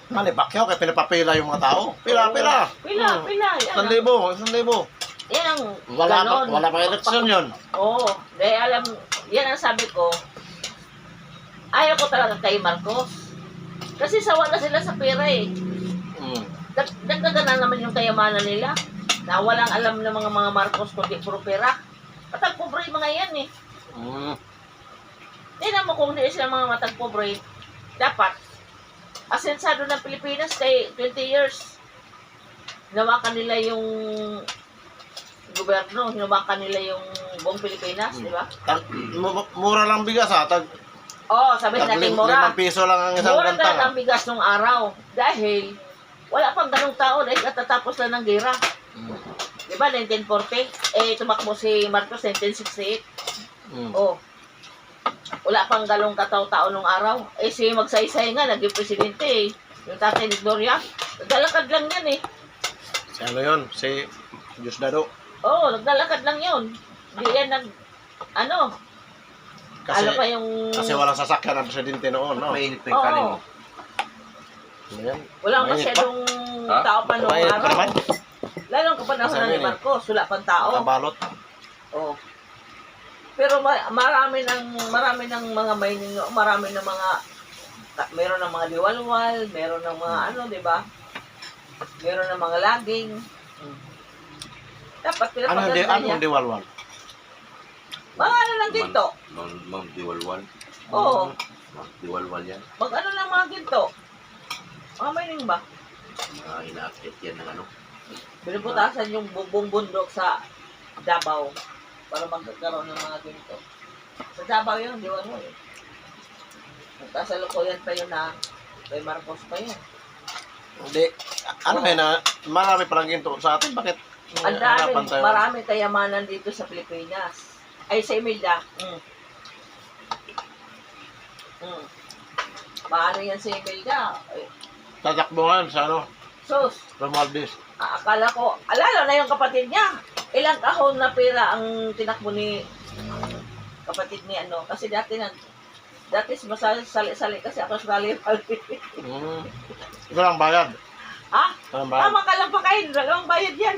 Mali, Pacquiao, kaya pinapapila yung mga tao. Pila. Pila. Yan. Yan 1,000. yan ang Wala ganon. pa eleksyon yun. Oo. Dahil alam, yan ang sabi ko, ayaw ko talaga kay Marcos. Kasi sawa na sila sa pera eh. Dagdagan na naman yung kayamanan nila. Na walang alam ng mga Marcos kundi puro pera. Matag-pobre yung mga yan eh. Tingnan mo kung hindi sila mga matag-pobre, dapat asensado ng Pilipinas kay 20 years. Hinawakan nila yung gobyerno, hinawakan nila yung buong Pilipinas, di ba? Mura lang bigas ha. Sabihin natin mura. 5 piso lang ang isang Mura talaga gantang. ang bigas nung araw. Dahil wala pang ganong tao dahil katatapos lang ng gera. Di ba, 1940? Tumakbo si Marcos 1968. Wala pang galong katao-tao nung araw. Si Magsaysay nga, naging presidente eh. Yung tatay ni Gloria. Naglalakad lang yan eh. Si ano yun? Si Diosdado. Naglalakad lang yun. Hindi yan Kasi, ano pa yung... kasi walang sasakyan ang presidente noon, no? Mainit pa yung kanin mo. Ano yan? Walang Mainit masyadong Ha? tao pa noong Mainit pa araw. naman. Lalong kapanahon na ni Marcos, wala pang tao. Nakabalot. Pero marami ng mga mining, marami ng mga meron ng mga diwalwal, meron ng mga di ba? Meron ng mga laging. Dapat pinapaganda niya. Anong diwalwal? Mga ng ginto. Ma'am Diwalwal. Oo. Ma'am Diwalwal yan. Ng mga ginto. Mga mining ba? Ina-update yan ng ano. Binubutasan yung buong bundok sa Davao para magkakaroon ng mga ginto. Sa Davao yun, di ba mo eh. Nagkasalukuyan pa yun na kay Marcos pa yun. Hindi. Marami palang ginto sa atin. Bakit? Ang marami kayamanan dito sa Pilipinas. Ay, sa Imelda. Paano yan sa Imelda? Tatakbo nga sa ano? Sus, Romualdez. akala ko, alala na yung kapatid niya. Ilang kahon na pera ang tinakbo ni kapatid ni kasi dati masali-sali kasi ako sali. Ito lang bayad. Ha? Ito lang bayad. Tama ka lang pa kayo, dalawang bayad yan.